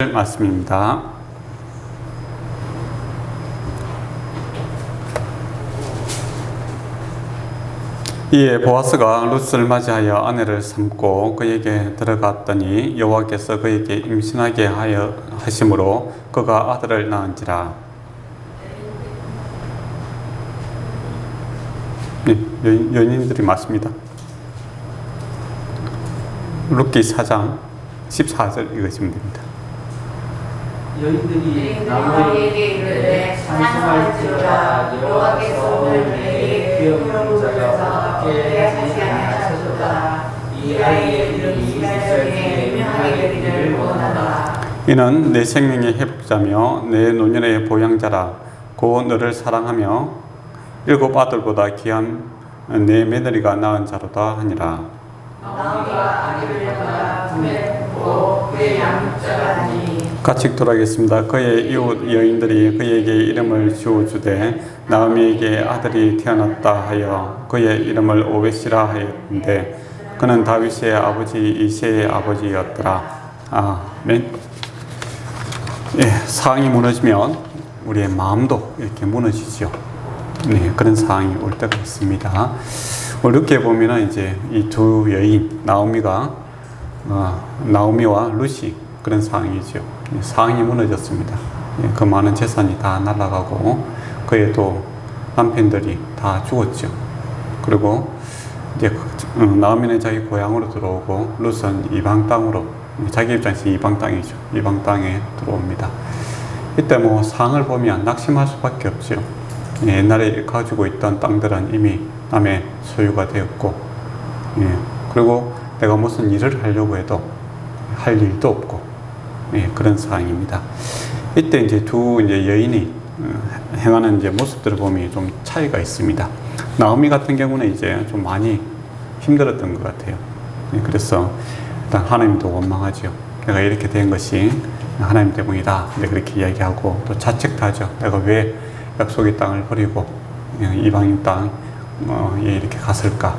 말씀입니다. 이에 보아스가 룻을 맞이하여 아내를 삼고 그에게 들어갔더니 여호와께서 그에게 임신하게 하여 하심으로 그가 아들을 낳은지라. 네, 연인들이 맞습니다. 룻기 4장 14절 읽으시면 됩니다. 여인들이 나무에게 이르되 상송할지어다 여호와께서 오늘 내게 귀여운 자가 어떻게 하지 아니하셨도다. 이 아이의 이름이 이스라엘 중에 유명하게 되기를 원하노라. 이는 내 생명의 회복자며 내 노년의 보양자라. 곧 너를 사랑하며 일곱 아들보다 귀한 내 며느리가 낳은 자로다 하니라. 나무가 아기를 낳아 품에 고 그의 양육자가 하니. 같이 돌아가겠습니다. 그의 이웃 여인들이 그에게 이름을 지어주되 나오미에게 아들이 태어났다 하여 그의 이름을 오벳이라 하였는데 그는 다윗의 아버지 이새의 아버지였더라. 아멘. 예, 상황이 무너지면 우리의 마음도 이렇게 무너지죠. 네, 그런 상황이 올 때가 있습니다. 어렵게 보면은 이제 이 두 여인 나오미와 룻이 그런 상황이죠. 상황이 무너졌습니다. 그 많은 재산이 다 날아가고 그의 또 남편들이 다 죽었죠. 그리고 이제 나오미는 자기 고향으로 들어오고 룻은 이방 땅으로, 자기 입장에서 이방 땅이죠. 이방 땅에 들어옵니다. 이때 뭐 상황을 보면 낙심할 수밖에 없죠. 옛날에 가지고 있던 땅들은 이미 남의 소유가 되었고, 그리고 내가 무슨 일을 하려고 해도 할 일도 없고, 그런 상황입니다. 이때 이제 두 여인이 행하는 모습들을 보면 좀 차이가 있습니다. 나오미 같은 경우는 이제 좀 많이 힘들었던 것 같아요. 그래서 일단 하나님도 원망하죠. 내가 이렇게 된 것이 하나님 때문이다. 그렇게 이야기하고 또 자책도 하죠. 내가 왜 약속의 땅을 버리고 이방인 땅에 이렇게 갔을까?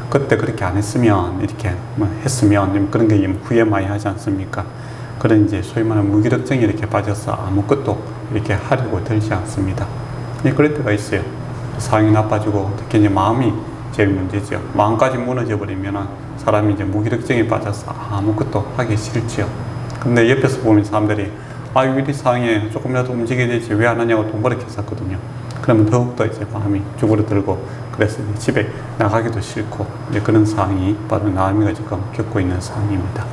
그때 그렇게 안 했으면, 이렇게 했으면, 그런 게 후회 많이 하지 않습니까? 그런 소위 말하는 무기력증이 이렇게 빠져서 아무것도 이렇게 하려고 들지 않습니다. 그럴 때가 있어요. 상황이 나빠지고, 특히 마음이 제일 문제죠. 마음까지 무너져 버리면 사람이 무기력증에 빠져서 아무것도 하기 싫지요. 근데 옆에서 보면 사람들이, 우리 상황에 조금이라도 움직여야 되지, 왜 안 하냐고 동그랗게 그러면 더욱더 마음이 쭈그러들고, 그래서 집에 나가기도 싫고, 그런 상황이 바로 나오미가 지금 겪고 있는 상황입니다.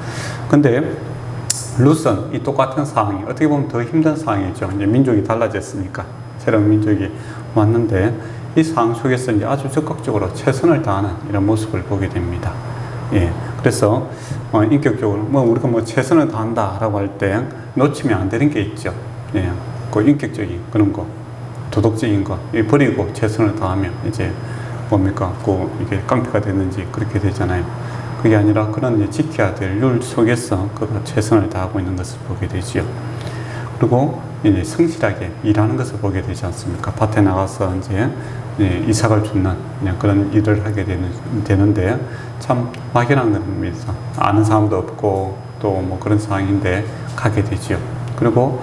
근데 룻은 이 똑같은 상황이 어떻게 보면 더 힘든 상황이죠. 민족이 달라졌으니까 새로운 민족이 왔는데 이 상황 속에서 아주 적극적으로 최선을 다하는 이런 모습을 보게 됩니다. 그래서 인격적으로 우리가 최선을 다한다라고 할 때 놓치면 안 되는 게 있죠. 그 인격적인 그런 거, 도덕적인 거 버리고 최선을 다하면 뭡니까? 이게 깡패가 됐는지 그렇게 되잖아요. 그게 아니라 그런 지켜야 될 룰 속에서 그가 최선을 다하고 있는 것을 보게 되지요. 그리고 성실하게 일하는 것을 보게 되지 않습니까? 밭에 나가서 이삭을 줍는 그런 일을 하게 되는데 참 막연한 겁니다. 아는 사람도 없고 또 그런 상황인데 가게 되지요. 그리고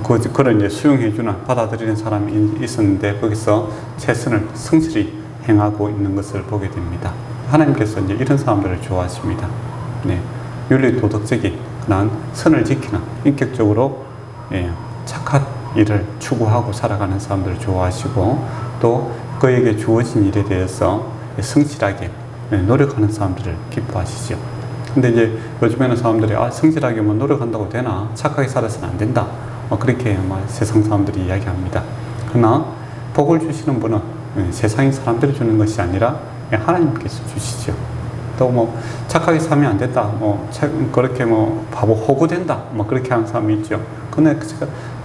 그걸 수용해주는, 받아들이는 사람이 있었는데 거기서 최선을 성실히 행하고 있는 것을 보게 됩니다. 하나님께서 이런 사람들을 좋아하십니다. 윤리 도덕적인 그런 선을 지키는, 인격적으로 착한 일을 추구하고 살아가는 사람들을 좋아하시고, 또 그에게 주어진 일에 대해서 성실하게 노력하는 사람들을 기뻐하시죠. 근데 요즘에는 사람들이 성실하게 노력한다고 되나? 착하게 살아서는 안 된다. 그렇게 세상 사람들이 이야기합니다. 그러나 복을 주시는 분은 세상의 사람들이 주는 것이 아니라 하나님께서 주시죠. 또 착하게 살면 안 된다. 그렇게 바보 호구된다. 그렇게 하는 사람이 있죠. 근데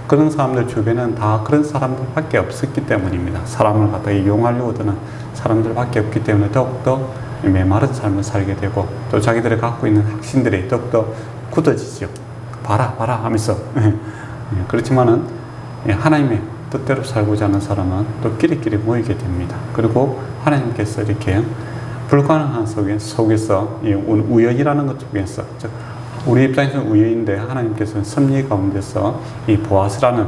그런 사람들 주변에는 다 그런 사람들밖에 없었기 때문입니다. 사람을 갖다 이용하려고 드는 사람들밖에 없기 때문에 더욱더 메마른 삶을 살게 되고, 또 자기들이 갖고 있는 확신들이 더욱더 굳어지죠. 봐라 하면서. 그렇지만은 하나님의 뜻대로 살고자 하는 사람은 또 끼리끼리 모이게 됩니다. 그리고 하나님께서 이렇게 불가능한 속에서 우연이라는 것 속에서, 즉 우리 입장에서는 우연인데 하나님께서는 섭리 가운데서 이 보아스라는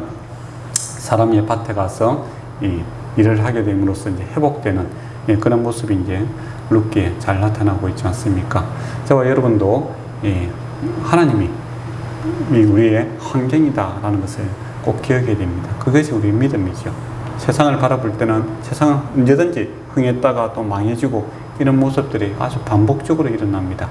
사람의 밭에 가서 이 일을 하게 됨으로써 이제 회복되는 그런 모습이 이제 룻기에 잘 나타나고 있지 않습니까? 저와 여러분도 하나님이 우리의 환경이다라는 것을 꼭 기억해야 됩니다. 그것이 우리의 믿음이죠. 세상을 바라볼 때는 세상은 언제든지 흥했다가 또 망해지고 이런 모습들이 아주 반복적으로 일어납니다.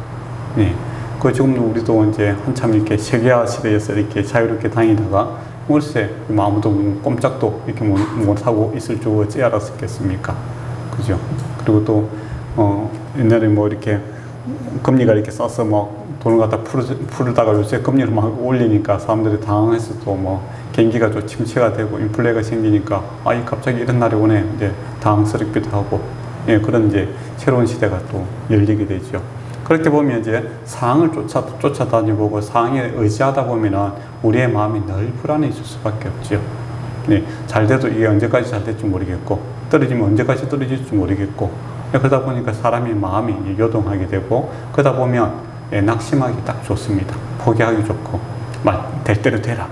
그 지금 우리도 이제 한참 이렇게 세계화 시대에서 이렇게 자유롭게 다니다가 글쎄 아무도 꼼짝도 이렇게 못하고 있을 줄 어찌 알았겠습니까? 그죠? 그리고 또 옛날에 뭐 이렇게 금리가 이렇게 싸서 뭐 돈을 갖다 풀다가 요새 금리를 막 올리니까 사람들이 당황해서 또 뭐 경기가 좀 침체가 되고 인플레가 생기니까 갑자기 이런 날이 오네 이제 당황스럽기도 하고 그런 이제 새로운 시대가 또 열리게 되죠. 그렇게 보면 이제 상황을 쫓아다니고 상황에 의지하다 보면은 우리의 마음이 늘 불안해질 수밖에 없죠. 잘 돼도 이게 언제까지 잘 될지 모르겠고 떨어지면 언제까지 떨어질지 모르겠고 그러다 보니까 사람의 마음이 요동하게 되고 그러다 보면 낙심하기 딱 좋습니다. 포기하기 좋고 될 대로 되라.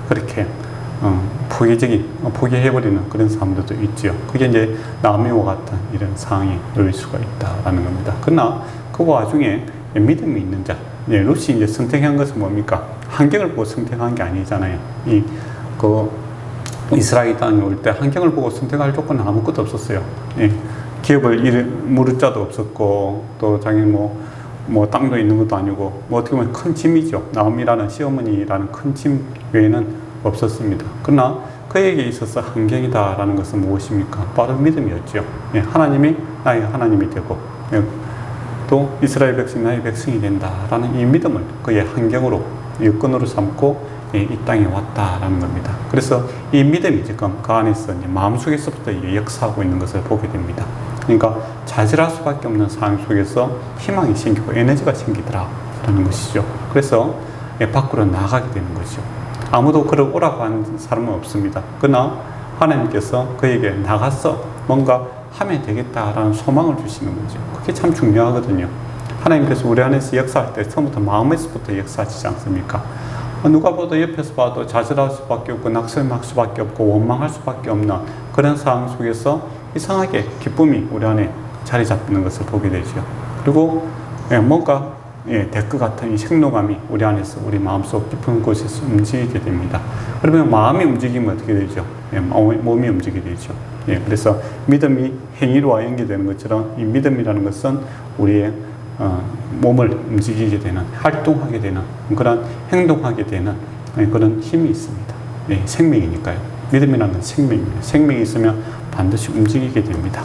그렇게 포기해버리는 그런 사람들도 있죠. 그게 이제 나무와 같은 이런 상황이 놓일 수가 있다라는 겁니다. 그러나 그 와중에 믿음이 있는 자, 룻이 이제 선택한 것은 뭡니까? 환경을 보고 선택한 게 아니잖아요. 이스라엘 땅에 올 때 환경을 보고 선택할 조건은 아무것도 없었어요. 기업을 물을 자도 없었고, 또 자기 뭐 땅도 있는 것도 아니고, 어떻게 보면 큰 짐이죠. 나옴이라는 시어머니라는 큰 짐 외에는 없었습니다. 그러나 그에게 있어서 환경이다라는 것은 무엇입니까? 바로 믿음이었죠. 하나님이 나의 하나님이 되고, 또 이스라엘 백성이 나의 백성이 된다라는 이 믿음을 그의 환경으로, 여건으로 삼고 이 땅에 왔다라는 겁니다. 그래서 이 믿음이 지금 그 안에서 이제 마음속에서부터 역사하고 있는 것을 보게 됩니다. 그러니까 좌절할 수밖에 없는 상황 속에서 희망이 생기고 에너지가 생기더라라는 것이죠. 그래서 밖으로 나가게 되는 거죠. 아무도 그를 오라고 하는 사람은 없습니다. 그러나 하나님께서 그에게 나가서 뭔가 하면 되겠다라는 소망을 주시는 거죠. 그게 참 중요하거든요. 하나님께서 우리 안에서 역사할 때 처음부터 마음에서부터 역사하시지 않습니까? 누가 봐도 옆에서 봐도 좌절할 수밖에 없고 낙심할 수밖에 없고 원망할 수밖에 없는 그런 상황 속에서 이상하게 기쁨이 우리 안에 자리 잡는 것을 보게 되죠. 그리고 뭔가 될 것 같은 이 생동감이 우리 안에서 우리 마음속 깊은 곳에서 움직이게 됩니다. 그러면 마음이 움직이면 어떻게 되죠? 몸이 움직이게 되죠. 그래서 믿음이 행위로와 연계되는 것처럼 이 믿음이라는 것은 우리의 몸을 움직이게 되는, 활동하게 되는, 그런 행동하게 되는 그런 힘이 있습니다. 생명이니까요. 믿음이라는 건 생명입니다. 생명이 있으면 반드시 움직이게 됩니다.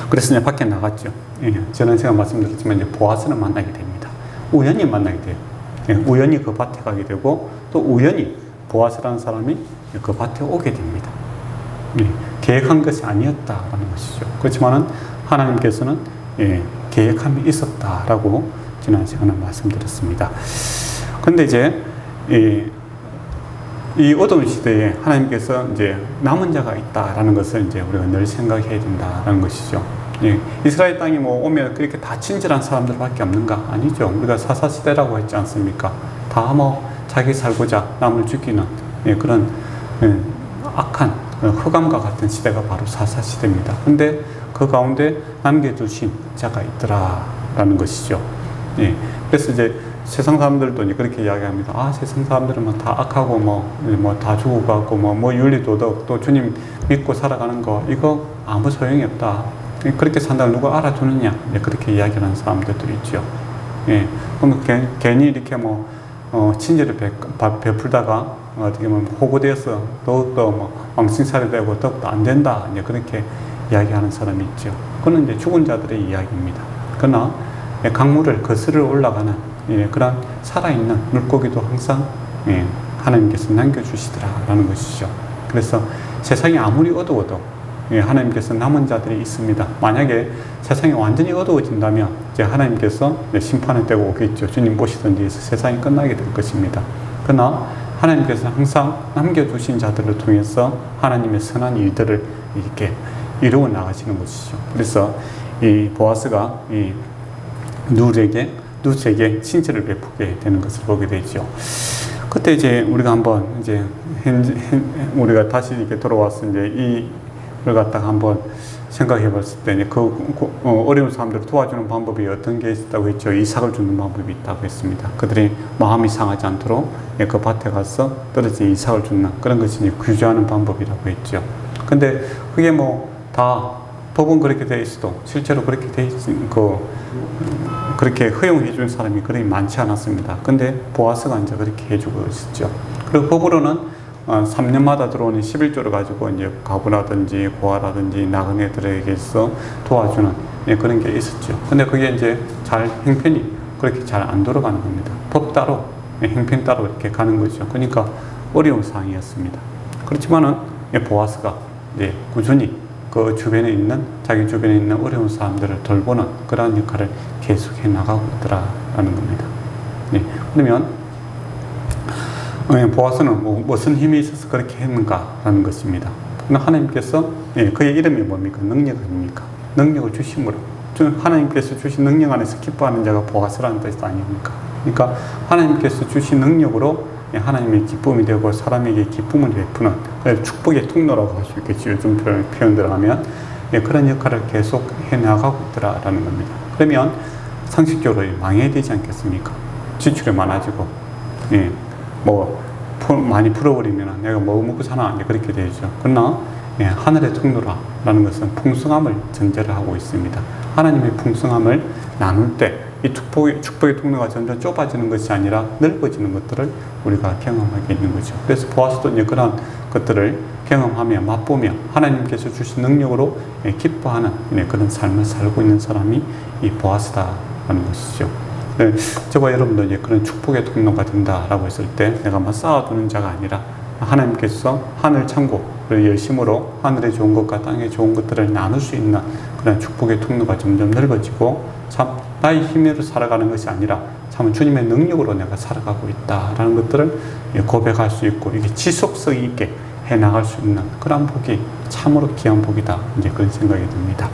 그래서 이제 밖에 나갔죠. 저는 제가 말씀드렸지만 이제 보아스를 만나게 됩니다. 우연히 만나게 돼요. 우연히 그 밭에 가게 되고 또 우연히 보아스라는 사람이 그 밭에 오게 됩니다. 계획한 것이 아니었다라는 것이죠. 그렇지만은 하나님께서는 계획함이 있었다라고 지난 시간에 말씀드렸습니다. 근데 이제 이 어두운 시대에 하나님께서 이제 남은 자가 있다라는 것을 이제 우리가 늘 생각해야 된다라는 것이죠. 이스라엘 땅이 오면 그렇게 다 친절한 사람들밖에 없는가? 아니죠. 우리가 사사시대라고 했지 않습니까? 다 자기 살고자 남을 죽이는 그런 악한 흑암과 같은 시대가 바로 사사시대입니다. 근데 그 가운데 남겨두신 자가 있더라라는 것이죠. 그래서 이제 세상 사람들도 이제 그렇게 이야기합니다. 세상 사람들은 다 악하고 다 죽어가고 윤리 도덕 또 주님 믿고 살아가는 거 이거 아무 소용이 없다. 그렇게 산다고 누가 알아주느냐? 그렇게 이야기하는 사람들도 있죠. 그러면 괜히 이렇게 친절을 베풀다가 어떻게 보면 호구되어서 더욱더 왕칭살이 되고 더욱더 안 된다. 그렇게 이야기하는 사람이 있죠. 그건 이제 죽은 자들의 이야기입니다. 그러나 강물을 거스르 올라가는 그런 살아있는 물고기도 항상 하나님께서 남겨주시더라라는 것이죠. 그래서 세상이 아무리 어두워도 하나님께서 남은 자들이 있습니다. 만약에 세상이 완전히 어두워진다면 이제 하나님께서 심판의 때가 오겠죠. 주님 오시던 뒤에서 세상이 끝나게 될 것입니다. 그러나 하나님께서 항상 남겨두신 자들을 통해서 하나님의 선한 일들을 이렇게 이루어 나가시는 것이죠. 그래서 이 보아스가 이 룻에게 누수에게 친절을 베푸게 되는 것을 보게 되죠. 그때 이제 우리가 한번 이제 우리가 다시 이렇게 돌아와서 이제 이걸 갖다가 한번 생각해 봤을 때 이제 어려운 사람들을 도와주는 방법이 어떤 게 있다고 했죠. 이삭을 주는 방법이 있다고 했습니다. 그들이 마음이 상하지 않도록 그 밭에 가서 떨어진 이삭을 주는 그런 것이 이제 구제하는 방법이라고 했죠. 근데 그게 뭐 다 법은 그렇게 돼 있어도 실제로 그렇게 돼 그렇게 허용해 준 사람이 그렇게 많지 않았습니다. 근데 보아스가 이제 그렇게 해주고 있었죠. 그리고 법으로는 3년마다 들어오는 11조를 가지고 이제 가부라든지 고아라든지 나그네들에게서 도와주는 그런 게 있었죠. 근데 그게 이제 잘 형편이 그렇게 잘 안 돌아가는 겁니다. 법 따로 형편 따로 이렇게 가는 거죠. 그러니까 어려운 상황이었습니다. 그렇지만은 보아스가 이제 꾸준히 그 주변에 있는 자기 주변에 있는 어려운 사람들을 돌보는 그러한 역할을 계속해 나가고 있더라라는 겁니다. 네. 그러면 보아스는 무슨 힘이 있어서 그렇게 했는가라는 것입니다. 하나님께서 그의 이름이 뭡니까? 능력 아닙니까? 능력을 주심으로 하나님께서 주신 능력 안에서 기뻐하는 자가 보아스라는 뜻 아닙니까? 그러니까 하나님께서 주신 능력으로 하나님의 기쁨이 되고 사람에게 기쁨을 베푸는 축복의 통로라고 할 수 있겠죠. 요즘 표현대로 하면 그런 역할을 계속 해나가고 있더라라는 겁니다. 그러면 상식적으로 망해야 되지 않겠습니까? 지출이 많아지고 많이 풀어버리면 내가 뭐 먹고 사나 그렇게 되죠. 그러나 하늘의 통로라는 것은 풍성함을 전제를 하고 있습니다. 하나님의 풍성함을 나눌 때 이 축복의 통로가 점점 좁아지는 것이 아니라 넓어지는 것들을 우리가 경험하게 있는 거죠. 그래서 보아스도 이제 그런 것들을 경험하며 맛보며 하나님께서 주신 능력으로 기뻐하는 그런 삶을 살고 있는 사람이 이 보아스다라는 것이죠. 저와 여러분도 이제 그런 축복의 통로가 된다라고 했을 때 내가 막 쌓아두는 자가 아니라 하나님께서 하늘 창고를 열심으로 하늘의 좋은 것과 땅의 좋은 것들을 나눌 수 있는 그런 축복의 통로가 점점 넓어지고 참 나의 힘으로 살아가는 것이 아니라 참 주님의 능력으로 내가 살아가고 있다라는 것들을 고백할 수 있고 이게 지속성 있게 해나갈 수 있는 그런 복이 참으로 귀한 복이다 이제 그런 생각이 듭니다.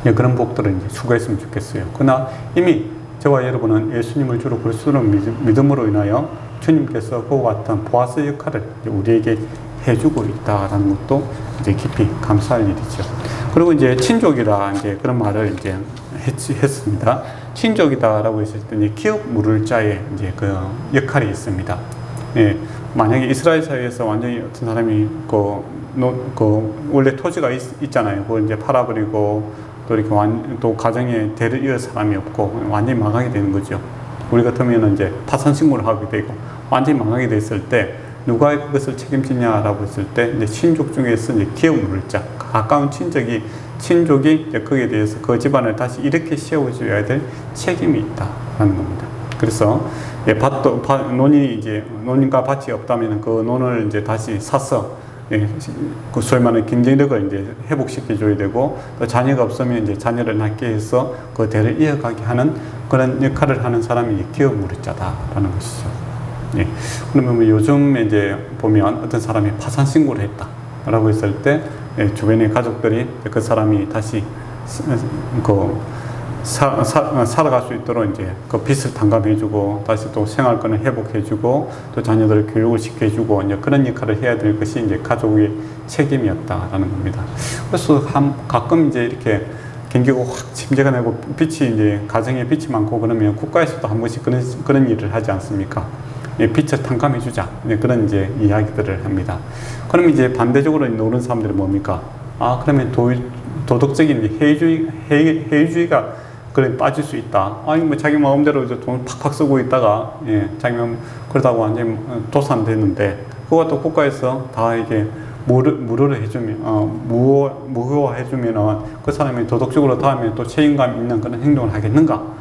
그런 복들을 이제 추구했으면 좋겠어요. 그러나 이미 저와 여러분은 예수님을 주로 그리스도를 믿음으로 인하여 주님께서 그와 같은 보아스 역할을 우리에게 해주고 있다라는 것도 이제 깊이 감사할 일이죠. 그리고 이제 친족이라 이제 그런 말을 이제 했습니다. 친족이다라고 했을 때 이제 기업 물을 자의 이제 그 역할이 있습니다. 만약에 이스라엘 사회에서 완전히 어떤 사람이 원래 토지가 있잖아요. 그걸 이제 팔아버리고 또 이렇게 또 가정에 대를 이을 사람이 없고 완전히 망하게 되는 거죠. 우리 같으면 이제 파산식물을 하게 되고 완전히 망하게 됐을 때 누가 그것을 책임지냐라고 했을 때 이제 친족 중에서 이제 기업 물을 자 가까운 친족이 이제 거기에 대해서 그 집안을 다시 이렇게 세워줘야 될 책임이 있다라는 겁니다. 그래서 논과 밭이 없다면 그 논을 이제 다시 사서 그 소위 말하는 경쟁력을 이제 회복시켜줘야 되고 또 자녀가 없으면 이제 자녀를 낳게 해서 그 대를 이어가게 하는 그런 역할을 하는 사람이 기업 물을 자다라는 것이죠. 그러면 요즘 이제 보면 어떤 사람이 파산 신고를 했다라고 했을 때 주변의 가족들이 그 사람이 다시 살아갈 수 있도록 이제 그 빚을 탕감해주고 다시 또 생활권을 회복해주고 또 자녀들을 교육을 시켜주고 이제 그런 역할을 해야 될 것이 이제 가족의 책임이었다라는 겁니다. 그래서 가끔 이제 이렇게 경기가 확 침체가 되고 빚이 이제 가정에 빚이 많고 그러면 국가에서도 한 번씩 그런 일을 하지 않습니까? 빚을 탕감해주자 그런 이제 이야기들을 합니다. 그럼 이제 반대적으로 노는 사람들이 뭡니까? 그러면 도덕적인 해이주의가 그래 빠질 수 있다. 뭐 자기 마음대로 이제 돈을 팍팍 쓰고 있다가 자기 마음 그러다가 완전히 도산되는데 그것도 국가에서 다 이게 무료를 해주면 무효화해주면은 그 사람이 도덕적으로 다음에 또 책임감 있는 그런 행동을 하겠는가?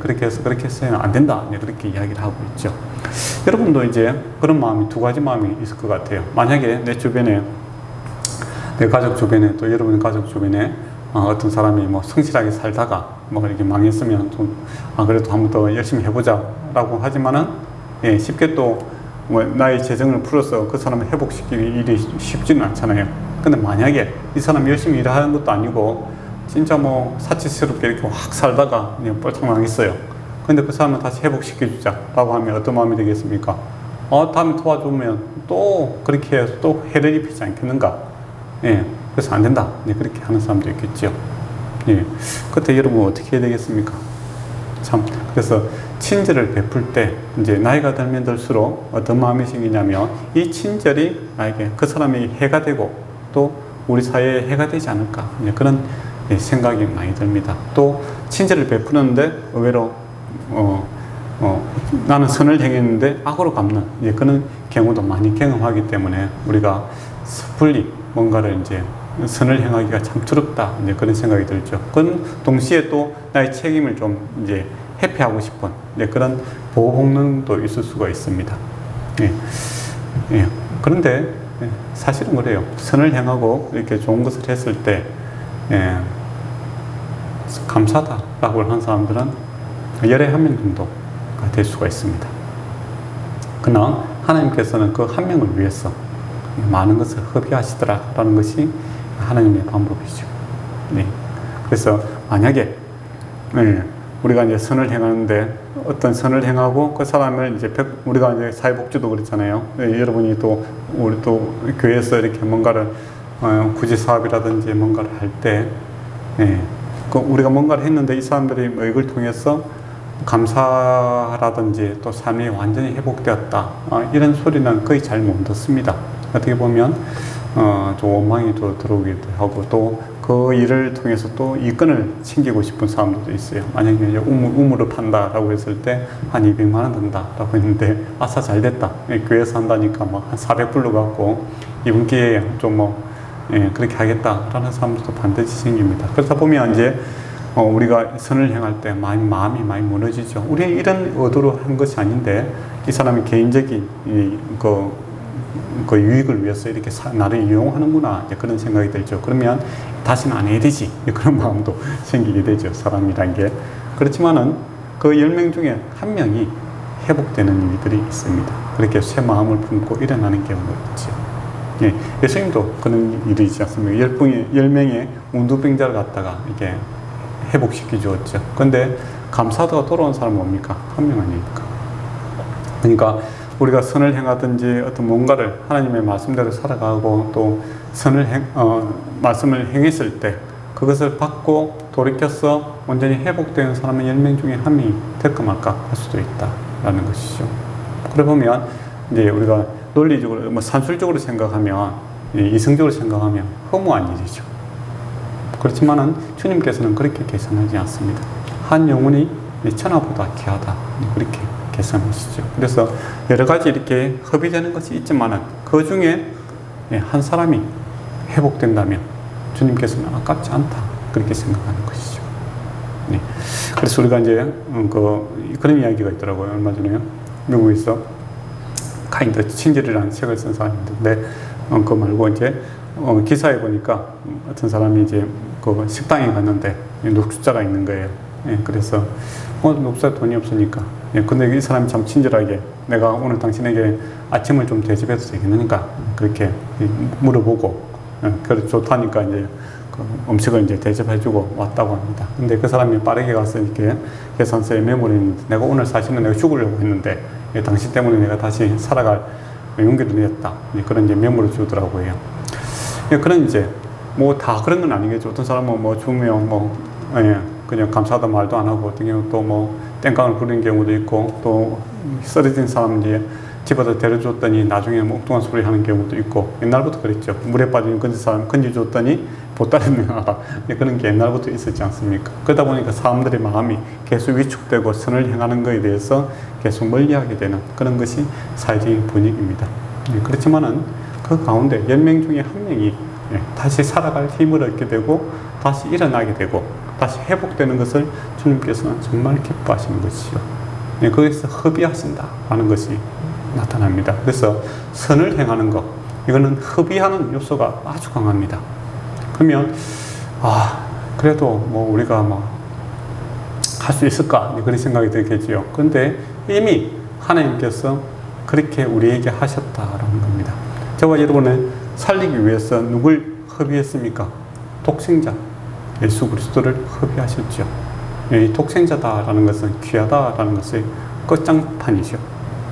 그렇게 해서는 안 된다. 그렇게 이야기를 하고 있죠. 여러분도 이제 그런 마음이 두 가지 마음이 있을 것 같아요. 만약에 내 주변에 내 가족 주변에 또 여러분의 가족 주변에 어떤 사람이 뭐 성실하게 살다가 뭐 이렇게 망했으면 좀 그래도 한 번 더 열심히 해보자라고 하지만은 쉽게 또 뭐 나의 재정을 풀어서 그 사람을 회복시키기 일이 쉽지는 않잖아요. 근데 만약에 이 사람이 열심히 일하는 것도 아니고 진짜 뭐 사치스럽게 이렇게 확 살다가 그냥 뻘떡 망했어요. 근데 그 사람을 다시 회복시켜주자라고 하면 어떤 마음이 되겠습니까? 다음에 도와주면 또 그렇게 해서 또 해를 입히지 않겠는가? 예, 그래서 안 된다. 네, 그렇게 하는 사람도 있겠죠. 예, 그때 여러분 어떻게 해야 되겠습니까? 참, 그래서 친절을 베풀 때 이제 나이가 들면 들수록 어떤 마음이 생기냐면 이 친절이 나에게 그 사람이 해가 되고 또 우리 사회에 해가 되지 않을까, 그런 생각이 많이 듭니다. 또 친절을 베푸는데 의외로 나는 선을 행했는데 악으로 갚는 그런 경우도 많이 경험하기 때문에 우리가 섣불리 뭔가를 이제 선을 행하기가 참 두렵다, 그런 생각이 들죠. 그건 동시에 또 나의 책임을 좀 이제 회피하고 싶은 그런 보호 본능도 있을 수가 있습니다. 예. 예. 그런데 사실은 그래요. 선을 행하고 이렇게 좋은 것을 했을 때 감사하다라고 하는 사람들은 열에 한 명 정도가 될 수가 있습니다. 그러나 하나님께서는 그 한 명을 위해서 많은 것을 허비하시더라라는 것이 하나님의 방법이죠. 네. 그래서 만약에 우리가 이제 선을 행하는데 어떤 선을 행하고 그 사람을 이제 우리가 이제 사회복지도 그렇잖아요. 여러분이 또 우리 또 교회에서 이렇게 뭔가를 구제 사업이라든지 뭔가를 할 때 그 우리가 뭔가를 했는데 이 사람들이 뭐 이걸 통해서 감사라든지 또 삶이 완전히 회복되었다, 이런 소리는 거의 잘 못 듣습니다. 어떻게 보면 좀 원망이 또 들어오기도 하고 또 그 일을 통해서 또 이권을 챙기고 싶은 사람들도 있어요. 만약에 이제 우물을 판다라고 했을 때 한 200만 원 든다라고 했는데 아싸 잘 됐다, 교회에서 한다니까 막 한 400불로 갖고 이번 기회에 좀 그렇게 하겠다라는 사람들도 반드시 생깁니다. 그러다 보면 이제 우리가 선을 행할 때 마음이 많이 무너지죠. 우리 이런 의도로 한 것이 아닌데 이 사람의 개인적인 그 유익을 위해서 이렇게 나를 이용하는구나, 그런 생각이 들죠. 그러면 다시는 안 해야 되지, 그런 마음도 생기게 되죠. 사람이란 게. 그렇지만은 그 10명 중에 한 명이 회복되는 일들이 있습니다. 그렇게 새 마음을 품고 일어나는 경우가 있죠. 예, 예수님도 그런 일이 있지 않습니까? 10명의 문둥병자를 갖다가 이렇게 회복시켜 주었죠. 근데 감사하다가 돌아온 사람은 뭡니까? 한 명 아닙니까? 그러니까 우리가 선을 행하든지 어떤 뭔가를 하나님의 말씀대로 살아가고 또 말씀을 행했을 때 그것을 받고 돌이켜서 완전히 회복되는 사람은 10명 중에 한 명이 될까 말까 할 수도 있다라는 것이죠. 그래 보면 이제 우리가 논리적으로, 산술적으로 생각하면, 이성적으로 생각하면 허무한 일이죠. 그렇지만은 주님께서는 그렇게 계산하지 않습니다. 한 영혼이 천하보다 귀하다, 그렇게 계산하시죠. 그래서 여러 가지 이렇게 허비되는 것이 있지만은 그 중에 한 사람이 회복된다면 주님께서는 아깝지 않다, 그렇게 생각하는 것이죠. 네. 그래서 우리가 이제 그런 이야기가 있더라고요. 얼마 전에요. 미국에서 카인드 친절이라는 책을 쓴 사람이 있는데 그거 말고 이제 기사에 보니까 어떤 사람이 이제 그 식당에 갔는데 녹수자가 있는 거예요. 그래서 녹수자 돈이 없으니까, 근데 이 사람이 참 친절하게 내가 오늘 당신에게 아침을 좀 대접해도 되겠느니까 그렇게 물어보고, 그래 좋다니까 이제 그 음식을 이제 대접해주고 왔다고 합니다. 근데 그 사람이 빠르게 가서 이렇게 계산서에 메모를 했는데, 내가 오늘 사실은 내가 죽으려고 했는데 당신 때문에 내가 다시 살아갈 용기를 내었다, 그런 이제 메모를 주더라고요. 그런 이제 다 그런 건 아니겠죠. 어떤 사람은 죽으면 그냥 감사하다 말도 안 하고, 어떤 경우 또 땡깡을 부리는 경우도 있고, 또 쓰러진 사람 이제 집에다 데려줬더니 나중에 엉뚱한 소리 하는 경우도 있고, 옛날부터 그랬죠. 물에 빠진 사람 건져줬더니 보따리를 나가라, 그런 게 옛날부터 있었지 않습니까? 그러다 보니까 사람들의 마음이 계속 위축되고 선을 행하는 것에 대해서 계속 멀리하게 되는 그런 것이 사회적인 분위기입니다. 그렇지만은 그 가운데 10명 중에 한 명이 다시 살아갈 힘을 얻게 되고 다시 일어나게 되고 다시 회복되는 것을 주님께서는 정말 기뻐하시는 것이죠. 거기서 허비하신다라는 것이 나타납니다. 그래서 선을 행하는 것, 이거는 허비하는 요소가 아주 강합니다. 그러면 그래도 우리가 할 수 있을까, 그런 생각이 들겠지요. 그런데 이미 하나님께서 그렇게 우리에게 하셨다라는 겁니다. 저와 여러분을 살리기 위해서 누굴 허비했습니까? 독생자 예수 그리스도를 허비하셨죠. 이 독생자다라는 것은 귀하다라는 것의 끝장판이죠.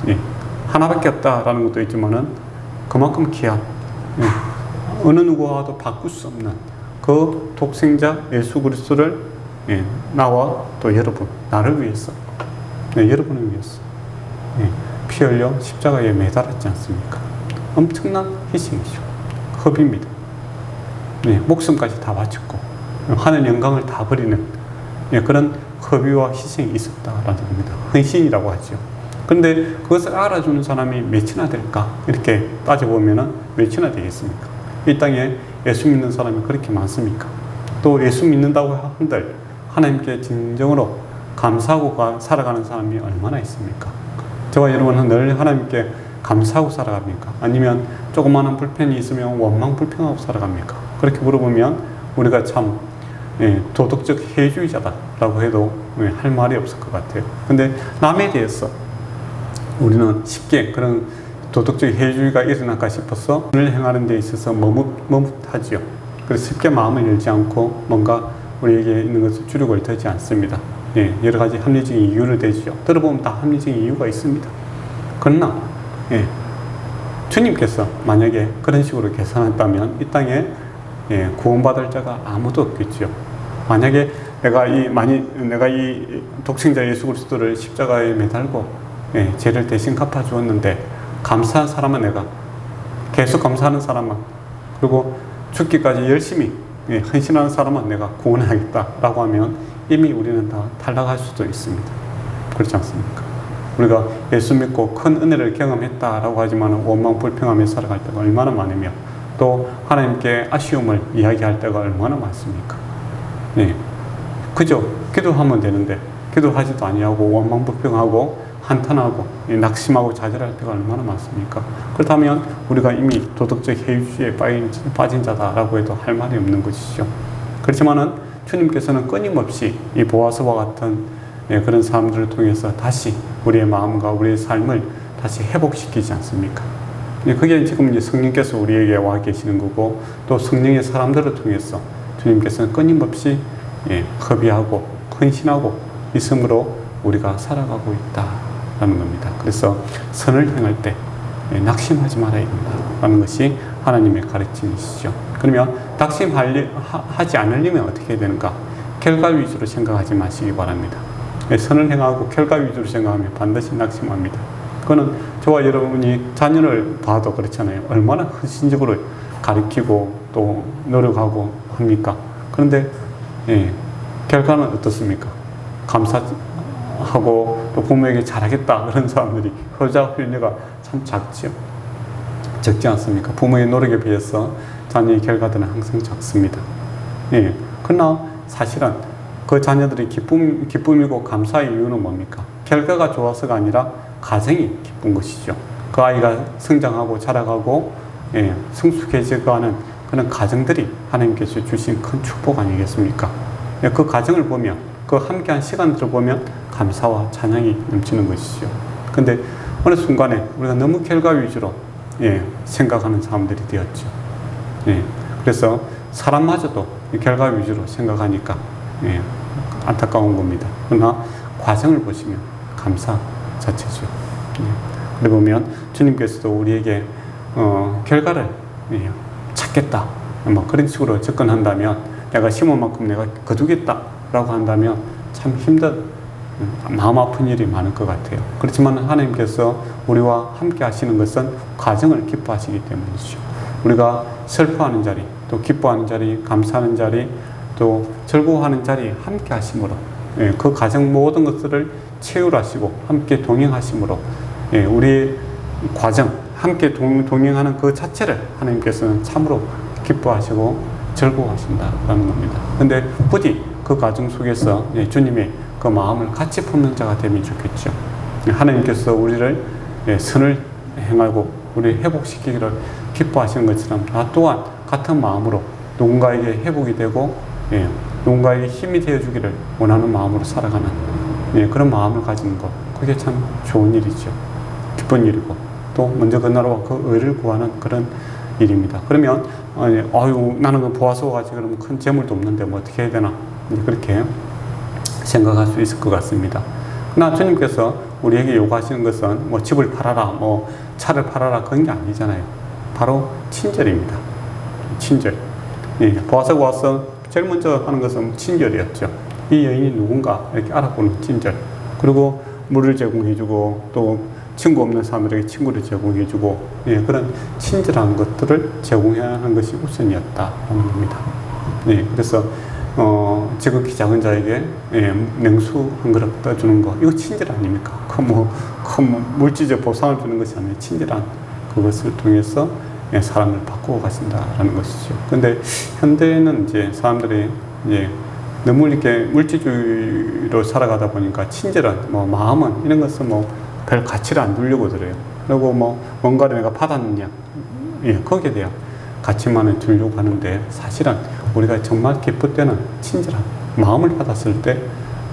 예. 하나밖에 없다라는 것도 있지만은 그만큼 귀한, 예. 어느 누구와도 바꿀 수 없는 그 독생자 예수 그리스도를, 예. 나와 또 여러분, 나를 위해서, 네, 여러분을 위해서, 예. 피 흘려 십자가에 매달았지 않습니까? 엄청난 희생이죠. 허비입니다. 네, 목숨까지 다 바쳤고 하늘 영광을 다 버리는, 예, 그런 허비와 희생이 있었다라는 겁니다. 헌신이라고 하죠. 그런데 그것을 알아주는 사람이 몇이나 될까? 이렇게 따져보면 몇이나 되겠습니까? 이 땅에 예수 믿는 사람이 그렇게 많습니까? 또 예수 믿는다고 한들 하나님께 진정으로 감사하고 살아가는 사람이 얼마나 있습니까? 저와 여러분은 늘 하나님께 감사하고 살아갑니까? 아니면 조그마한 불편이 있으면 원망 불평하고 살아갑니까? 그렇게 물어보면 우리가 참, 예, 도덕적 해주의자다라고 해도, 예, 할 말이 없을 것 같아요. 근데 남에 대해서 우리는 쉽게 그런 도덕적 해주의가 일어날까 싶어서 오늘 행하는 데 있어서 머뭇하지요. 그래서 쉽게 마음을 열지 않고 뭔가 우리에게 있는 것을 주력을 들지 않습니다. 예, 여러 가지 합리적인 이유를 대지요. 들어보면 다 합리적인 이유가 있습니다. 그러나, 예, 주님께서 만약에 그런 식으로 계산했다면 이 땅에, 예, 구원받을 자가 아무도 없겠죠. 만약에 내가 이 독생자 예수 그리스도를 십자가에 매달고, 예, 죄를 대신 갚아주었는데 감사한 사람은 내가, 계속 감사하는 사람은, 그리고 죽기까지 열심히, 예, 헌신하는 사람은 내가 구원하겠다라고 하면 이미 우리는 다 탈락할 수도 있습니다. 그렇지 않습니까? 우리가 예수 믿고 큰 은혜를 경험했다라고 하지만 원망 불평하며 살아갈 때가 얼마나 많으며 또 하나님께 아쉬움을 이야기할 때가 얼마나 많습니까? 네, 그저 기도하면 되는데 기도하지도 아니하고 원망 불평하고 한탄하고 낙심하고 좌절할 때가 얼마나 많습니까? 그렇다면 우리가 이미 도덕적 해유주의에 빠진 자다라고 해도 할 말이 없는 것이죠. 그렇지만은 주님께서는 끊임없이 이 보아스와 같은, 예, 그런 사람들을 통해서 다시 우리의 마음과 우리의 삶을 다시 회복시키지 않습니까? 그게 지금 이제 성령께서 우리에게 와 계시는 거고 또 성령의 사람들을 통해서 주님께서는 끊임없이, 예, 허비하고 헌신하고 있음으로 우리가 살아가고 있다라는 겁니다. 그래서 선을 행할 때, 예, 낙심하지 말아야 된다라는 것이 하나님의 가르침이시죠. 그러면 낙심하지 않으려면 어떻게 해야 되는가? 결과 위주로 생각하지 마시기 바랍니다. 예, 선을 행하고 결과 위주로 생각하면 반드시 낙심합니다. 그거는 저와 여러분이 자녀를 봐도 그렇잖아요. 얼마나 헌신적으로 가르치고 또 노력하고 합니까? 그런데, 예, 결과는 어떻습니까? 감사하고 또 부모에게 잘하겠다 그런 사람들이 효자효녀가 참 적지 않습니까? 부모의 노력에 비해서 자녀의 결과들은 항상 적습니다. 예. 그러나 사실은 그 자녀들이 기쁨이고 감사의 이유는 뭡니까? 결과가 좋아서가 아니라 가정이 기쁜 것이죠. 그 아이가 성장하고 자라가고, 예, 성숙해져가는 그런 가정들이 하나님께서 주신 큰 축복 아니겠습니까? 예, 그 가정을 보면, 그 함께한 시간들을 보면 감사와 찬양이 넘치는 것이죠. 근데 어느 순간에 우리가 너무 결과 위주로, 예, 생각하는 사람들이 되었죠. 예, 그래서 사람마저도 결과 위주로 생각하니까, 예, 안타까운 겁니다. 그러나 과정을 보시면 감사 자체죠. 예, 그리고 보면 주님께서도 우리에게 결과를, 예, 찾겠다 뭐 그런 식으로 접근한다면 내가 심은 만큼 내가 거두겠다라고 한다면 참 힘든, 마음 아픈 일이 많을 것 같아요. 그렇지만 하나님께서 우리와 함께 하시는 것은 과정을 기뻐하시기 때문이죠. 우리가 슬퍼하는 자리, 또 기뻐하는 자리, 감사하는 자리, 또 즐거워하는 자리 함께 하심으로, 예, 그 과정 모든 것들을 채울하시고 함께 동행하심으로, 예, 우리의 과정 함께 동행하는 그 자체를 하나님께서는 참으로 기뻐하시고 즐거워하신다라는 겁니다. 근데 부디 그 과정 속에서, 예, 주님의 그 마음을 같이 품는 자가 되면 좋겠죠. 하나님께서 우리를, 예, 선을 행하고 우리를 회복시키기를 기뻐하시는 것처럼 나 또한 같은 마음으로 누군가에게 회복이 되고, 예, 누군가에게 힘이 되어주기를 원하는 마음으로 살아가는, 예, 그런 마음을 가지는 것, 그게 참 좋은 일이죠. 기쁜 일이고 또 먼저 그 나라와 그 의를 구하는 그런 일입니다. 그러면 나는 그 보아서 가지 그러면 큰 재물도 없는데 뭐 어떻게 해야 되나, 그렇게 생각할 수 있을 것 같습니다. 그러나 주님께서 우리에게 요구하시는 것은 뭐 집을 팔아라, 뭐 차를 팔아라, 그런 게 아니잖아요. 바로 친절입니다. 친절. 예, 보아스가 와서 제일 먼저 하는 것은 친절이었죠. 이 여인이 누군가 이렇게 알아보는 친절. 그리고 물을 제공해주고 또 친구 없는 사람들에게 친구를 제공해주고, 예, 그런 친절한 것들을 제공해야 하는 것이 우선이었다라는 겁니다. 예, 그래서 지극히 작은 자에게, 예, 냉수 한 그릇 떠주는 거, 이거 친절 아닙니까? 큰 물질적 보상을 주는 것이 아니라 친절한 그것을 통해서, 예, 사람을 바꾸어 가신다라는 것이죠. 근데 현대에는 이제 사람들이 이제 너무 이렇게 물질주의로 살아가다 보니까 친절한 뭐 마음은 이런 것은 뭐 별 가치를 안 두려고 들어요. 그리고 뭐 뭔가를 내가 받았느냐, 예, 거기에 대한 가치만을 두려고 하는데, 사실은 우리가 정말 기쁠 때는 친절한 마음을 받았을 때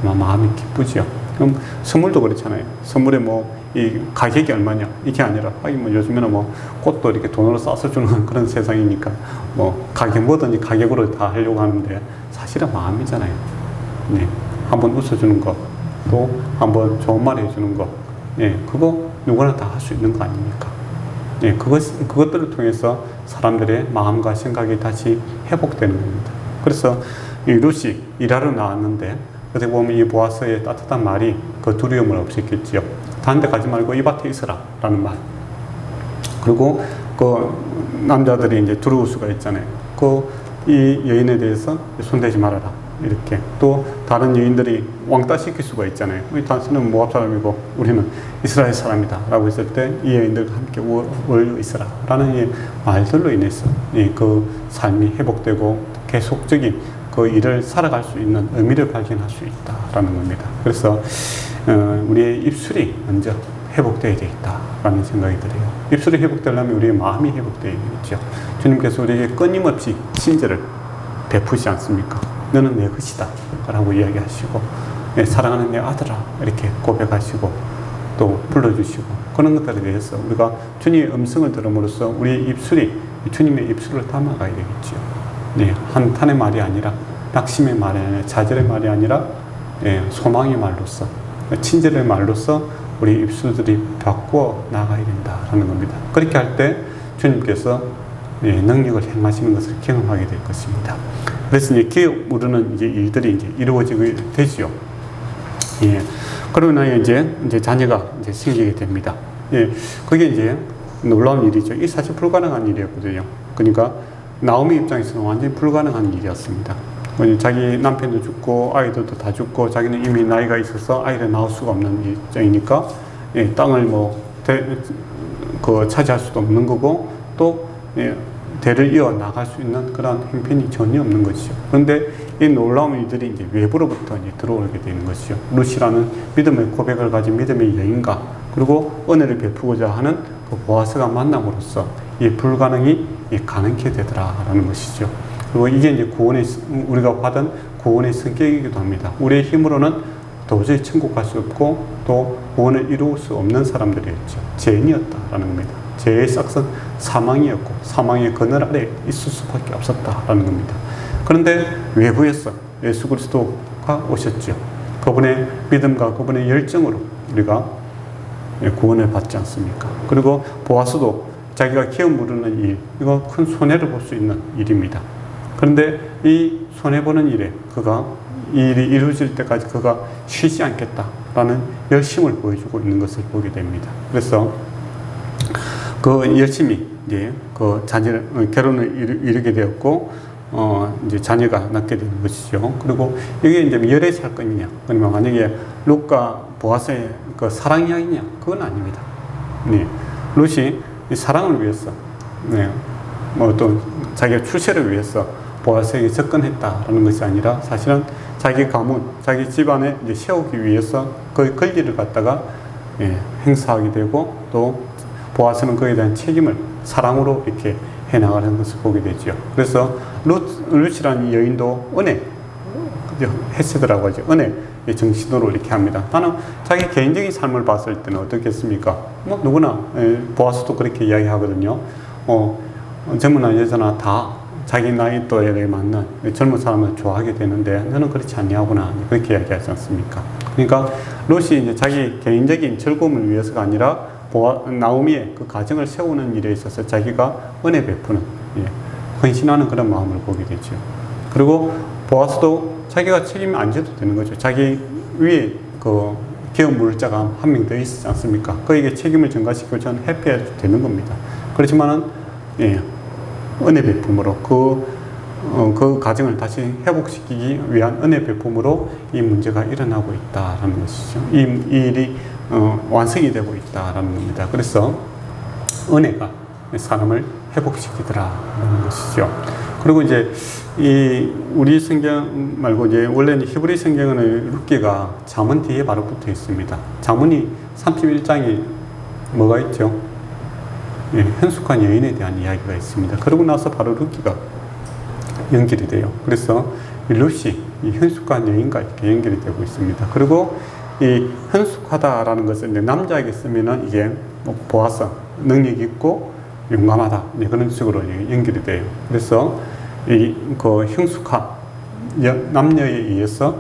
마음이 기쁘지요. 그럼 선물도 그렇잖아요. 선물에 뭐 이 가격이 얼마냐 이게 아니라, 하긴 뭐 요즘에는 뭐 꽃도 이렇게 돈으로 싸서 주는 그런 세상이니까 뭐 가격 뭐든지 가격으로 다 하려고 하는데, 사실은 마음이잖아요. 네, 한번 웃어주는 거, 또 한번 좋은 말 해주는 거, 예, 그거 누구나 다 할 수 있는 거 아닙니까? 예, 그것들을 통해서 사람들의 마음과 생각이 다시 회복되는 겁니다. 그래서 이 룻이 일하러 나왔는데, 어떻게 보면 이 보아스의 따뜻한 말이 그 두려움을 없앴겠지요. 다른 데 가지 말고 이 밭에 있어라 라는 말. 그리고 그 남자들이 이제 두려울 수가 있잖아요. 이 여인에 대해서 손대지 말아라, 이렇게. 또 다른 여인들이 왕따 시킬 수가 있잖아요. 당신은 모압 사람이고 우리는 이스라엘 사람이다 라고 했을 때 이 여인들과 함께 어울려 있어라 라는 이 말들로 인해서 그 삶이 회복되고 계속적인 그 일을 살아갈 수 있는 의미를 발견할 수 있다라는 겁니다. 그래서 우리의 입술이 먼저 회복되어야 되겠다라는 생각이 들어요. 입술이 회복되려면 우리의 마음이 회복되어야겠죠. 주님께서 우리에게 끊임없이 친절을 베푸지 않습니까? 너는 내 것이다 라고 이야기하시고, 사랑하는 내 아들아 이렇게 고백하시고 또 불러주시고, 그런 것들에 대해서 우리가 주님의 음성을 들음으로써 우리의 입술이 주님의 입술을 담아가야 되겠죠. 네, 한탄의 말이 아니라, 낙심의 말이 아니라, 좌절의 말이 아니라, 소망의 말로서, 친절의 말로서 우리 입술들이 바꾸어 나가야 된다라는 겁니다. 그렇게 할 때 주님께서 능력을 행하시는 것을 경험하게 될 것입니다. 그래서 이제 기억 모르는 이제 일들이 이제 이루어지게 되지요. 예. 그러고 나서 이제 자녀가 이제 생기게 됩니다. 예. 그게 이제 놀라운 일이죠. 이 사실 불가능한 일이었거든요. 그러니까 나오미 입장에서는 완전히 불가능한 일이었습니다. 자기 남편도 죽고 아이들도 다 죽고, 자기는 이미 나이가 있어서 아이를 낳을 수가 없는 입장이니까, 예, 땅을 차지할 수도 없는 거고, 또 대를 이어 나갈 수 있는 그런 형편이 전혀 없는 것이죠. 그런데 이 놀라운 일들이 이제 외부로부터 이제 들어오게 되는 것이죠. 룻이라는 믿음의 고백을 가진 믿음의 여인과, 그리고 은혜를 베푸고자 하는 그 보아스가 만남으로써 이 불가능이 가능케 되더라라는 것이죠. 그리고 이게 이제 우리가 받은 구원의 성격이기도 합니다. 우리의 힘으로는 도저히 천국 갈 수 없고 또 구원을 이룰 수 없는 사람들이었죠. 죄인이었다라는 겁니다. 죄의 싹은 사망이었고 사망의 그늘 아래 있을 수밖에 없었다라는 겁니다. 그런데 외부에서 예수 그리스도가 오셨죠. 그분의 믿음과 그분의 열정으로 우리가 구원을 받지 않습니까? 그리고 보아스도 자기가 기업 무르는 일, 이거 큰 손해를 볼 수 있는 일입니다. 그런데 이 손해보는 일에 이 일이 이루어질 때까지 그가 쉬지 않겠다라는 열심을 보여주고 있는 것을 보게 됩니다. 그래서 그 열심히 이제 그 결혼을 이루게 되었고, 이제 자녀가 낳게 되는 것이죠. 그리고 이게 이제 열애 사건이냐, 아니면 만약에 룻과 보아스의 그 사랑 이야기냐, 그건 아닙니다. 네. 룻이 이 사랑을 위해서, 또 자기가 출세를 위해서 보아스에게 접근했다라는 것이 아니라, 사실은 자기 가문, 자기 집안에 이제 세우기 위해서 그 권리를 갖다가 행사하게 되고, 또 보아스는 그에 대한 책임을 사랑으로 이렇게 해나가는 것을 보게 되죠. 그래서 룻이라는 이 여인도 은혜, 헤세드라고 하죠. 은혜 정신으로 이렇게 합니다. 나는 자기 개인적인 삶을 봤을 때는 어떻겠습니까? 누구나 보아스도 그렇게 이야기하거든요. 젊으나 여자나 다 자기 나이 또에 맞는 젊은 사람을 좋아하게 되는데 너는 그렇지 아니하구나 그렇게 이야기하지 않습니까? 그러니까 롯이 이제 자기 개인적인 즐거움을 위해서가 아니라 나오미의 그 가정을 세우는 일에 있어서 자기가 은혜 베푸는 헌신하는 그런 마음을 보게 되죠. 그리고 보아스도 자기가 책임을 안 져도 되는 거죠. 자기 위에 그 기업 물자가 한 명 더 있지 않습니까? 그에게 책임을 전가시키고 저는 회피해도 되는 겁니다. 그렇지만은 은혜 베품으로 그 가정을 다시 회복시키기 위한 은혜 베품으로 이 문제가 일어나고 있다라는 것이죠. 이 일이 완성이 되고 있다라는 겁니다. 그래서 은혜가 사람을 회복시키더라라는 것이죠. 그리고 이제 우리 성경 말고 이제 원래는 히브리 성경은 룻기가 잠언 뒤에 바로 붙어 있습니다. 잠언이 31장에 뭐가 있죠? 현숙한 여인에 대한 이야기가 있습니다. 그러고 나서 바로 룻기가 연결이 돼요. 그래서 이 룻이 이 현숙한 여인과 이렇게 연결이 되고 있습니다. 그리고 이 현숙하다라는 것은 남자에게 쓰면은 이게 보아서 능력 있고 용감하다 그런 식으로 연결이 돼요. 그래서 그 형숙한 남녀에 의해서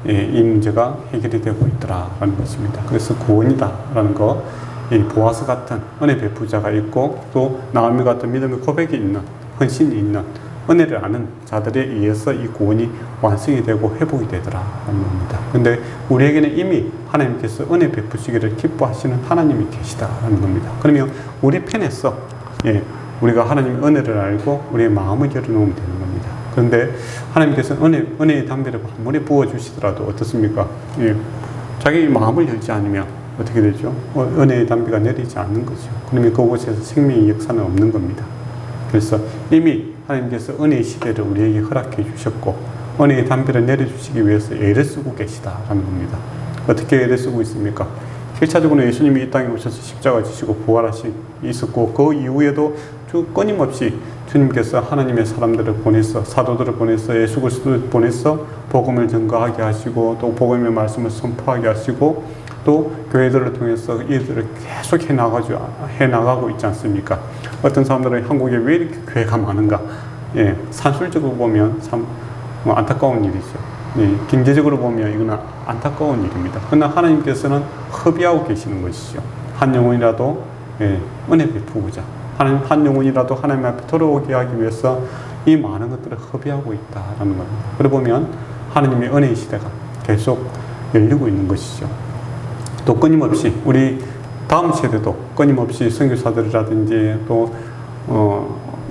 이 문제가 해결이 되고 있더라라는 것입니다. 그래서 구원이다라는 거, 이 보아스 같은 은혜 베푸자가 있고 또 나오미 같은 믿음의 고백이 있는 헌신이 있는 은혜를 아는 자들에 의해서 이 구원이 완성이 되고 회복이 되더라라는 겁니다. 근데 우리에게는 이미 하나님께서 은혜 베푸시기를 기뻐하시는 하나님이 계시다라는 겁니다. 그러면 우리 편에서 우리가 하나님의 은혜를 알고 우리의 마음을 열어놓으면 되는 겁니다. 그런데 하나님께서 은혜의 담배를 아무리 부어주시더라도 어떻습니까? 자기 마음을 열지 않으면 어떻게 되죠? 은혜의 담배가 내리지 않는 거죠. 그러면 그곳에서 생명의 역사는 없는 겁니다. 그래서 이미 하나님께서 은혜의 시대를 우리에게 허락해 주셨고 은혜의 담배를 내려주시기 위해서 애를 쓰고 계시다라는 겁니다. 어떻게 애를 쓰고 있습니까? 1차적으로 예수님이 이 땅에 오셔서 십자가 지시고 부활하시 있었고 그 이후에도 끊임없이 주님께서 하나님의 사람들을 보내서 사도들을 보내서 예수 그리스도를 보내서 복음을 전가하게 하시고 또 복음의 말씀을 선포하게 하시고 또 교회들을 통해서 이들을 계속 해나가고 있지 않습니까? 어떤 사람들은 한국에 왜 이렇게 교회가 많은가? 산술적으로 보면 참 안타까운 일이죠. 경제적으로 보면 이건 안타까운 일입니다. 그러나 하나님께서는 허비하고 계시는 것이죠. 한 영혼이라도 은혜 베푸고자 한 영혼이라도 하나님 앞에 돌아오게 하기 위해서 이 많은 것들을 허비하고 있다라는 겁니다. 그러고 보면 하나님의 은혜의 시대가 계속 열리고 있는 것이죠. 또 끊임없이 우리 다음 세대도 끊임없이 선교사들이라든지 또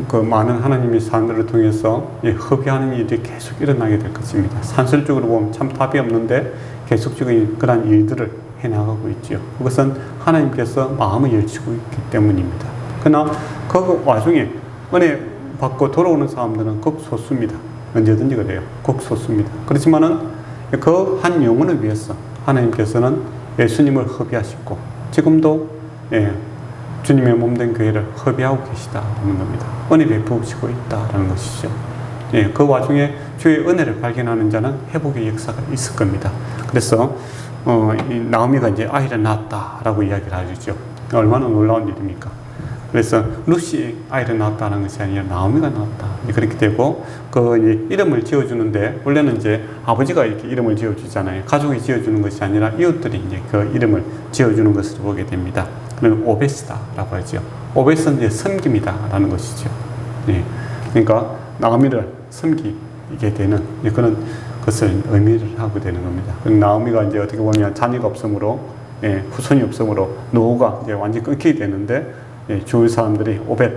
그 많은 하나님의 사람들을 통해서 허비하는 일이 계속 일어나게 될 것입니다. 산술적으로 보면 참 답이 없는데 계속적인 그런 일들을 해나가고 있지요. 그것은 하나님께서 마음을 열치고 있기 때문입니다. 그러나 그 와중에 은혜 받고 돌아오는 사람들은 극소수입니다. 언제든지 그래요. 극소수입니다. 그렇지만은 그 한 영혼을 위해서 하나님께서는 예수님을 허비하시고 지금도 주님의 몸된 교회를 허비하고 계시다는 겁니다. 은혜 베푸시고 있다는 것이죠. 그 와중에 주의 은혜를 발견하는 자는 회복의 역사가 있을 겁니다. 그래서 나오미가 이제 아이를 낳았다라고 이야기를 하죠. 얼마나 놀라운 일입니까? 그래서 룻이 아이를 낳았다는 것이 아니라 나오미가 낳았다. 그렇게 되고 그 이름을 지어주는데 원래는 이제 아버지가 이렇게 이름을 지어주잖아요. 가족이 지어주는 것이 아니라 이웃들이 이제 그 이름을 지어주는 것을 보게 됩니다. 그는 오벳이다라고 하죠. 오벳은 이제 섬김이다라는 것이죠. 그러니까 나오미를 섬기게 되는 그런 것을 의미를 하고 되는 겁니다. 나오미가 이제 어떻게 보면 자녀가 없으므로 후손이 없으므로 노후가 이제 완전히 끊기게 되는데 주위 사람들이 오벳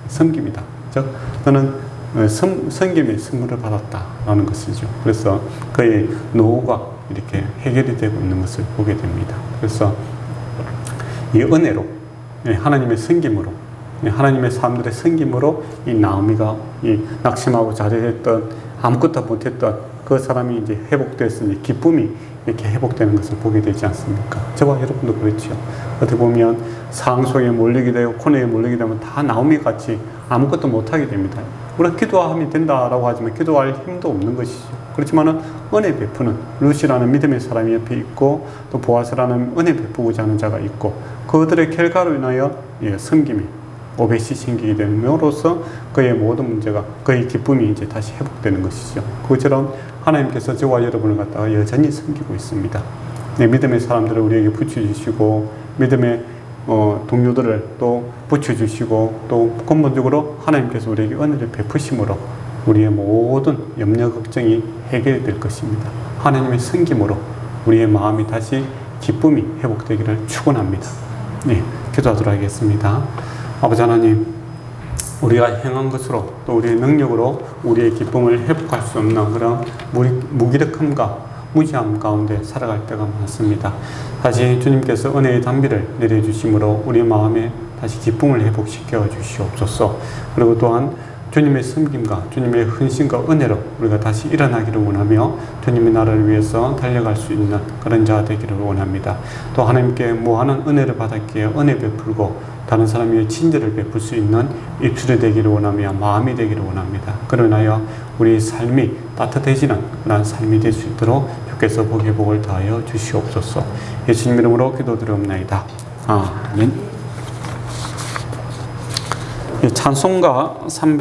섬김이다. 즉 너는 섬김의 선물을 받았다라는 것이죠. 그래서 그의 노후가 이렇게 해결이 되고 있는 것을 보게 됩니다. 그래서 이 은혜로 하나님의 섬김으로 하나님의 사람들의 섬김으로 이 나오미가 이 낙심하고 좌절했던 아무것도 못했던 그 사람이 이제 회복됐으니 기쁨이 이렇게 회복되는 것을 보게 되지 않습니까? 저와 여러분도 그렇죠. 어떻게 보면 상황 속에 몰리게 되고 코너에 몰리게 되면 다 나오미 같이 아무것도 못하게 됩니다. 우리가 기도하면 된다라고 하지만 기도할 힘도 없는 것이죠. 그렇지만은 은혜 베푸는 룻이라는 믿음의 사람이 옆에 있고 또 보아스라는 은혜 베푸고자 하는 자가 있고 그들의 결과로 인하여 섬김이 오벳이 생기게 됨으로써 그의 모든 문제가, 그의 기쁨이 이제 다시 회복되는 것이죠. 그것처럼 하나님께서 저와 여러분을 갖다가 여전히 섬기고 있습니다. 네, 믿음의 사람들을 우리에게 붙여주시고, 믿음의 동료들을 또 붙여주시고, 또 근본적으로 하나님께서 우리에게 은혜를 베푸심으로 우리의 모든 염려 걱정이 해결될 것입니다. 하나님의 섬김으로 우리의 마음이 다시 기쁨이 회복되기를 축원합니다. 네, 기도하도록 하겠습니다. 아버지 하나님, 우리가 행한 것으로 또 우리의 능력으로 우리의 기쁨을 회복할 수 없는 그런 무기력함과 무지함 가운데 살아갈 때가 많습니다. 다시 주님께서 은혜의 담비를 내려주심으로 우리 마음에 다시 기쁨을 회복시켜 주시옵소서. 그리고 또한 주님의 섬김과 주님의 헌신과 은혜로 우리가 다시 일어나기를 원하며 주님의 나라를 위해서 달려갈 수 있는 그런 자 되기를 원합니다. 또 하나님께 무한한 은혜를 받았기에 은혜 베풀고 다른 사람의 친절을 베풀 수 있는 입술이 되기를 원하며 마음이 되기를 원합니다. 그러나여 우리 삶이 따뜻해지는 그런 삶이 될 수 있도록 주께서 복의 복을 다하여 주시옵소서. 예수님 이름으로 기도드리옵나이다. 아멘. 찬송가 300